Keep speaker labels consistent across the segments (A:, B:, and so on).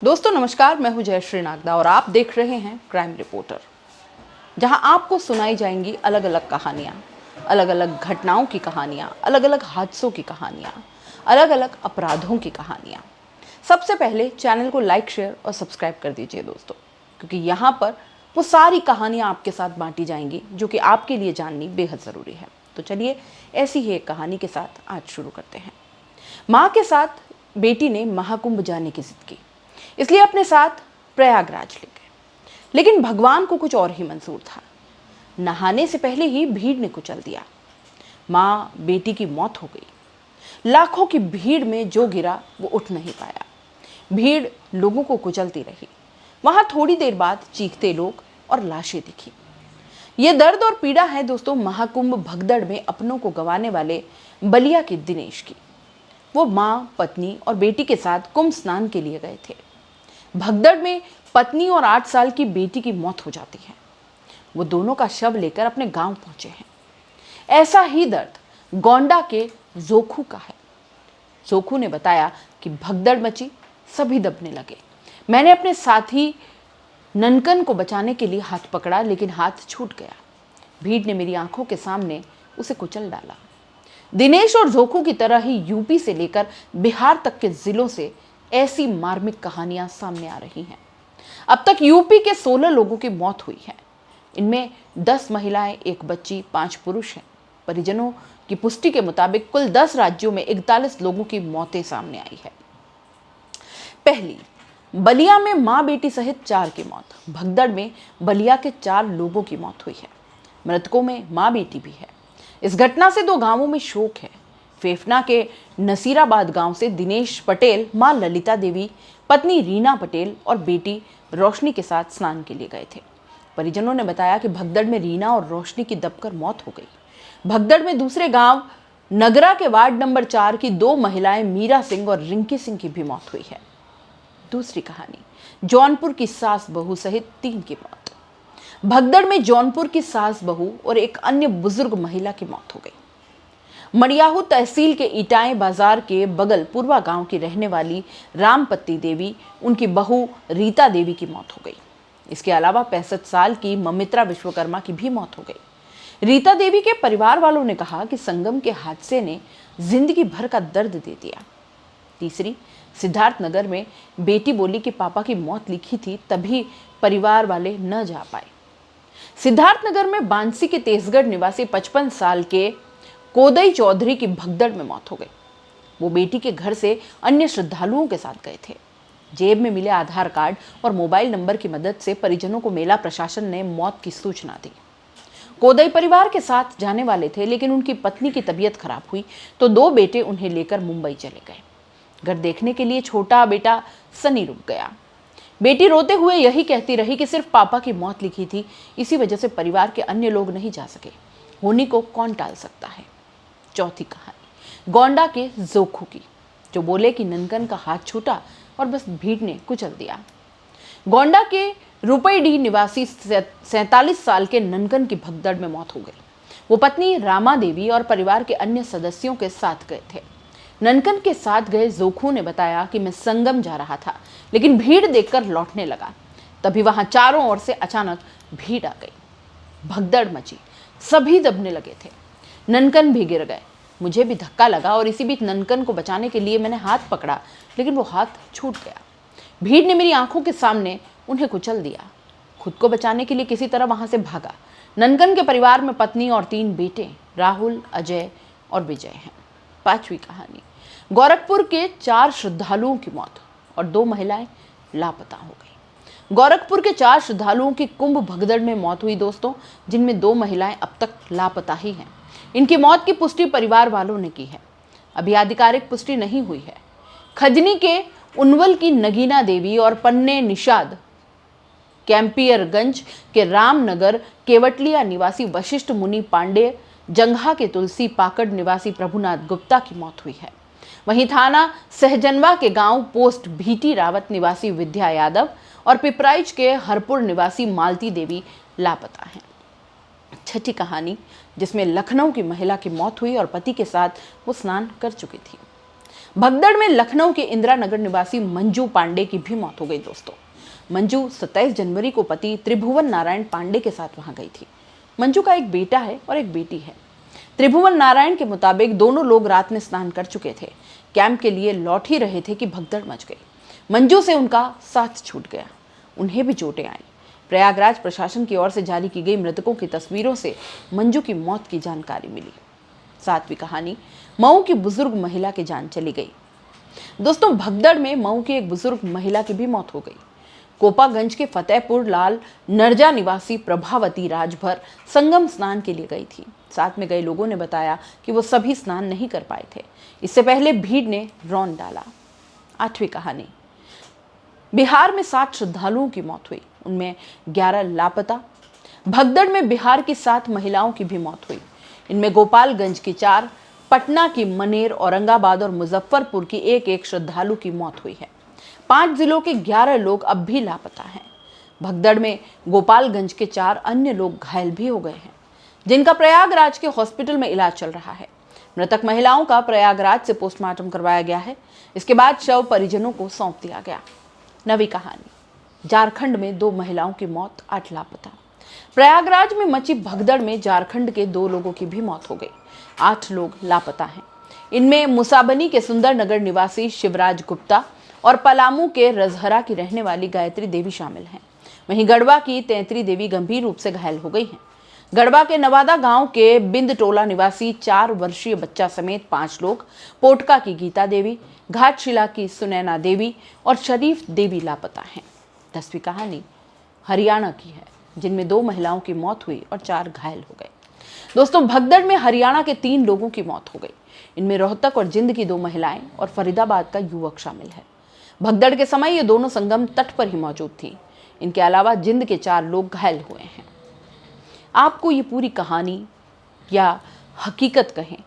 A: दोस्तों नमस्कार, मैं हूं जयश्री नागदा और आप देख रहे हैं क्राइम रिपोर्टर, जहां आपको सुनाई जाएंगी अलग अलग कहानियां, अलग अलग घटनाओं की कहानियां, अलग अलग हादसों की कहानियां, अलग अलग अपराधों की कहानियां। सबसे पहले चैनल को लाइक, शेयर और सब्सक्राइब कर दीजिए दोस्तों, क्योंकि यहाँ पर वो सारी कहानियां आपके साथ बांटी जाएंगी जो कि आपके लिए जाननी बेहद ज़रूरी है। तो चलिए ऐसी ही एक कहानी के साथ आज शुरू करते हैं। माँ के साथ बेटी ने महाकुंभ जाने की जिद की, इसलिए अपने साथ प्रयागराज ले गए। लेकिन भगवान को कुछ और ही मंजूर था। नहाने से पहले ही भीड़ ने कुचल दिया। माँ बेटी की मौत हो गई। लाखों की भीड़ में जो गिरा वो उठ नहीं पाया। भीड़ लोगों को कुचलती रही। वहां थोड़ी देर बाद चीखते लोग और लाशें दिखी। ये दर्द और पीड़ा है दोस्तों महाकुंभ भगदड़ में अपनों को गंवाने वाले बलिया के दिनेश की। वो माँ, पत्नी और बेटी के साथ कुंभ स्नान के लिए गए थे। भगदड़ में पत्नी और 8 साल की बेटी की मौत हो जाती है। वो दोनों का शव लेकर अपने गांव पहुंचे हैं। ऐसा ही दर्द गोंडा के जोखू का है। जोखू ने बताया कि भगदड़ मची, सभी दबने लगे। मैंने अपने साथी ननकन को बचाने के लिए हाथ पकड़ा, लेकिन हाथ छूट गया। भीड़ ने मेरी आंखों के सामने उसे कुचल डाला। दिनेश और जोखू की तरह ही यूपी से लेकर बिहार तक के जिलों से ऐसी मार्मिक कहानियां सामने आ रही हैं। अब तक यूपी के 16 लोगों की मौत हुई है। इनमें 10 महिलाएं, 1 बच्ची, 5 पुरुष हैं। परिजनों की पुष्टि के मुताबिक कुल 10 राज्यों में 41 लोगों की मौतें सामने आई है। पहली, बलिया में मां बेटी सहित 4 की मौत। भगदड़ में बलिया के 4 लोगों की मौत हुई है। मृतकों में मां बेटी भी है। इस घटना से 2 गांवों में शोक है। फेफना के नसीराबाद गांव से दिनेश पटेल मां ललिता देवी, पत्नी रीना पटेल और बेटी रोशनी के साथ स्नान के लिए गए थे। परिजनों ने बताया कि भगदड़ में रीना और रोशनी की दबकर मौत हो गई। भगदड़ में दूसरे गांव नगरा के वार्ड नंबर 4 की 2 महिलाएं मीरा सिंह और रिंकी सिंह की भी मौत हुई है। दूसरी कहानी, जौनपुर की सास बहू सहित 3 की मौत। भगदड़ में जौनपुर की सास बहू और एक अन्य बुजुर्ग महिला की मौत हो गई। मड़ियाहू तहसील के इटाएं बाजार के बगल पूर्वा गांव की रहने वाली रामपत्ती देवी, उनकी बहू रीता देवी की मौत हो गई। इसके अलावा 65 साल की ममित्रा विश्वकर्मा की भी मौत हो गई। रीता देवी के परिवार वालों ने कहा कि संगम के हादसे ने जिंदगी भर का दर्द दे दिया। तीसरी, सिद्धार्थनगर में बेटी बोली कि पापा की मौत लिखी थी, तभी परिवार वाले न जा पाए। सिद्धार्थनगर में बांसी के तेजगढ़ निवासी 55 साल के कोदई चौधरी की भगदड़ में मौत हो गई। वो बेटी के घर से अन्य श्रद्धालुओं के साथ गए थे। जेब में मिले आधार कार्ड और मोबाइल नंबर की मदद से परिजनों को मेला प्रशासन ने मौत की सूचना दी। कोदई परिवार के साथ जाने वाले थे, लेकिन उनकी पत्नी की तबीयत खराब हुई तो 2 बेटे उन्हें लेकर मुंबई चले गए। घर देखने के लिए छोटा बेटा सनी रुक गया। बेटी रोते हुए यही कहती रही कि सिर्फ पापा की मौत लिखी थी, इसी वजह से परिवार के अन्य लोग नहीं जा सके। होनी को कौन टाल सकता है। चौथी कहानी, गोंडा के जोखू की, जो बोले कि ननकन का हाथ छूटा और बस भीड़ ने कुचल दिया। गोंडा के रुपईडीह निवासी 47 साल के ननकन की भगदड़ में मौत हो गई। वो पत्नी रामा देवी और परिवार के अन्य सदस्यों के साथ गए थे। ननकन के साथ गए जोखू ने बताया कि मैं संगम जा रहा था, लेकिन भीड़ देखकर लौटने लगा। तभी वहां चारों ओर से अचानक भीड़ आ गई। भगदड़ मची, सभी दबने लगे थे। ननकन भी गिर गए। मुझे भी धक्का लगा और इसी बीच ननकन को बचाने के लिए मैंने हाथ पकड़ा, लेकिन वो हाथ छूट गया। भीड़ ने मेरी आंखों के सामने उन्हें कुचल दिया। खुद को बचाने के लिए किसी तरह वहां से भागा। ननकन के परिवार में पत्नी और 3 बेटे राहुल, अजय और विजय हैं। 5वीं कहानी, गोरखपुर के 4 श्रद्धालुओं की मौत और 2 महिलाएं लापता हो गई। गोरखपुर के 4 श्रद्धालुओं की कुंभ भगदड़ में मौत हुई दोस्तों, जिनमें 2 महिलाएं अब तक लापता ही हैं। इनकी मौत की पुष्टि परिवार वालों ने की है। अभी आधिकारिक पुष्टि नहीं हुई है। खजनी के उनवल की नगीना देवी और पन्ने निषाद, कैंपियरगंज के रामनगर केवटलिया निवासी वशिष्ठ मुनि पांडे, जंघा के तुलसी पाकड़ निवासी प्रभुनाथ गुप्ता की मौत हुई है। वहीं थाना सहजनवा के गांव पोस्ट भीटी रावत निवासी विद्या यादव और पिपराइच के हरपुर निवासी मालती देवी लापता हैं। 6ठी कहानी, जिसमें लखनऊ की महिला की मौत हुई और पति के साथ वो स्नान कर चुकी थी। भगदड़ में लखनऊ के इंदिरा नगर निवासी मंजू पांडे की भी मौत हो गई दोस्तों। मंजू 27 जनवरी को पति त्रिभुवन नारायण पांडे के साथ वहां गई थी। मंजू का एक बेटा है और एक बेटी है। त्रिभुवन नारायण के मुताबिक दोनों लोग रात में स्नान कर चुके थे, कैंप के लिए लौट ही रहे थे कि भगदड़ मच गई। मंजू से उनका साथ छूट गया, उन्हें भी चोटें आईं। प्रयागराज प्रशासन की ओर से जारी की गई मृतकों की तस्वीरों से मंजू की मौत की जानकारी मिली। सातवीं कहानी, मऊ की बुजुर्ग महिला की जान चली गई। दोस्तों, भगदड़ में मऊ की एक बुजुर्ग महिला की भी मौत हो गई। कोपागंज के फतेहपुर लाल नरजा निवासी प्रभावती राजभर संगम स्नान के लिए गई थी। साथ में गए लोगों ने बताया कि वो सभी स्नान नहीं कर पाए थे, इससे पहले भीड़ ने रौंद डाला। आठवीं कहानी, बिहार में 7 श्रद्धालुओं की मौत हुई, उनमें 11 लापता। भगदड़ में बिहार की 7 महिलाओं की भी मौत हुई। इनमें गोपालगंज की 4, पटना की मनेर, औरंगाबाद और मुजफ्फरपुर की एक श्रद्धालु की मौत हुई है। 5 जिलों के 11 लोग अब भी लापता हैं। भगदड़ में गोपालगंज के 4 अन्य लोग घायल भी हो गए हैं, जिनका प्रयागराज के हॉस्पिटल में इलाज चल रहा है। मृतक महिलाओं का प्रयागराज से पोस्टमार्टम करवाया गया है। इसके बाद शव परिजनों को सौंप दिया गया। 9वीं कहानी, झारखंड में 2 महिलाओं की मौत, 8 लापता। प्रयागराज में मची भगदड़ में झारखंड के 2 लोगों की भी मौत हो गई, 8 लोग लापता हैं। इनमें मुसाबनी के सुंदर नगर निवासी शिवराज गुप्ता और पलामू के रजहरा की रहने वाली गायत्री देवी शामिल हैं। वहीं गढ़वा की तैंतरी देवी गंभीर रूप से घायल हो गई हैं। गढ़वा के नवादा गांव के बिंद टोला निवासी 4 वर्षीय बच्चा समेत 5 लोग, पोटका की गीता देवी, घाटशिला की सुनैना देवी और शरीफ देवी लापता हैं। 10वीं कहानी हरियाणा की है, जिनमें 2 महिलाओं की मौत हुई और 4 घायल हो गए। दोस्तों, भगदड़ में हरियाणा के 3 लोगों की मौत हो गई। इनमें रोहतक और जिंद की 2 महिलाएं और फरीदाबाद का युवक शामिल है। भगदड़ के समय ये दोनों संगम तट पर ही मौजूद थी। इनके अलावा जिंद के 4 लोग घायल हुए हैं। आपको ये पूरी कहानी या हकीकत कहें,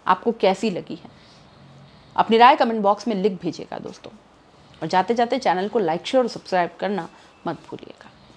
A: आपको कैसी लगी है? अपनी राय कमेंट बॉक्स में लिख भेजिएगा दोस्तों। और जाते जाते चैनल को लाइक, शेयर और सब्सक्राइब करना मत भूलिए।